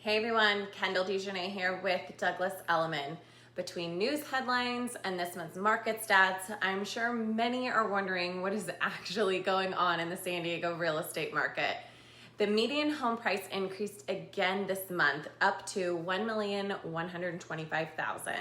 Hey everyone, Kyndal DeJurnett here with Douglas Elliman. Between news headlines and this month's market stats, I'm sure many are wondering what is actually going on in the San Diego real estate market. The median home price increased again this month, up to $1,125,000,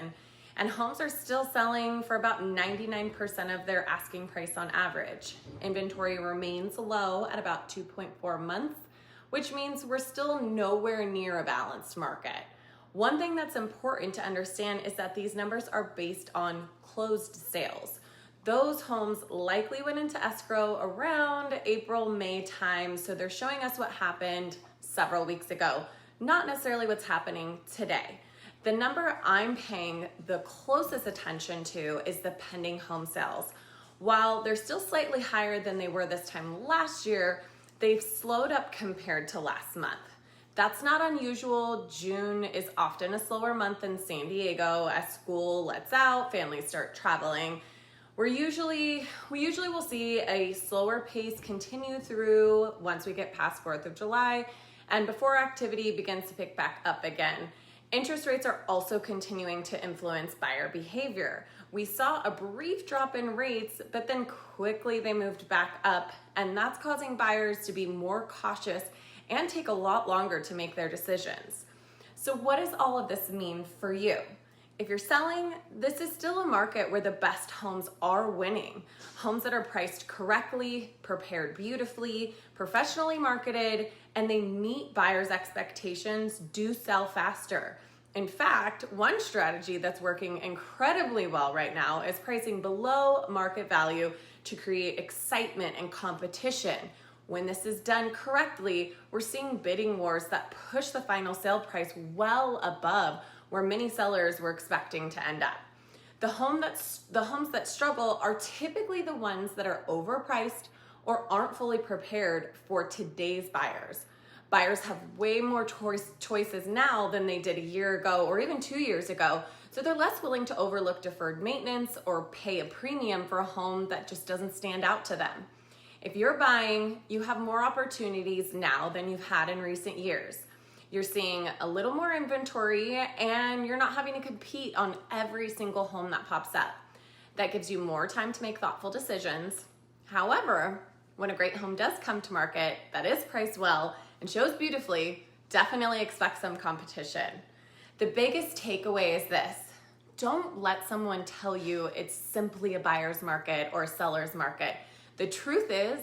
and homes are still selling for about 99% of their asking price on average. Inventory remains low at about 2.4 months, which means we're still nowhere near a balanced market. One thing that's important to understand is that these numbers are based on closed sales. Those homes likely went into escrow around April, May time, so they're showing us what happened several weeks ago, not necessarily what's happening today. The number I'm paying the closest attention to is the pending home sales. While they're still slightly higher than they were this time last year, they've slowed up compared to last month. That's not unusual. June is often a slower month in San Diego as school lets out, families start traveling. We usually will see a slower pace continue through once we get past 4th of July and before activity begins to pick back up again. Interest rates are also continuing to influence buyer behavior. We saw a brief drop in rates, but then quickly they moved back up, and that's causing buyers to be more cautious and take a lot longer to make their decisions. So what does all of this mean for you? If you're selling, this is still a market where the best homes are winning. Homes that are priced correctly, prepared beautifully, professionally marketed, and they meet buyers' expectations do sell faster. In fact, one strategy that's working incredibly well right now is pricing below market value to create excitement and competition. When this is done correctly, we're seeing bidding wars that push the final sale price well above where many sellers were expecting to end up. The homes that struggle are typically the ones that are overpriced or aren't fully prepared for today's buyers. Buyers have way more choices now than they did a year ago or even 2 years ago, so they're less willing to overlook deferred maintenance or pay a premium for a home that just doesn't stand out to them. If you're buying, you have more opportunities now than you've had in recent years. You're seeing a little more inventory and you're not having to compete on every single home that pops up. That gives you more time to make thoughtful decisions. However, when a great home does come to market that is priced well and shows beautifully, definitely expect some competition. The biggest takeaway is this: don't let someone tell you it's simply a buyer's market or a seller's market. The truth is,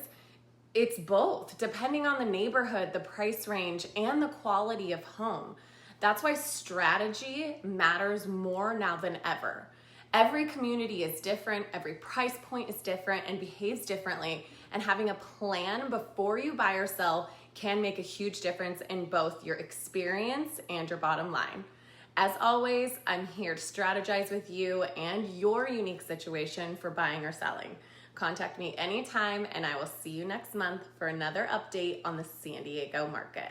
it's both, depending on the neighborhood, the price range, and the quality of home. That's why strategy matters more now than ever. Every community is different, every price point is different and behaves differently, and having a plan before you buy or sell can make a huge difference in both your experience and your bottom line. As always, I'm here to strategize with you and your unique situation for buying or selling. Contact me anytime, and I will see you next month for another update on the San Diego market.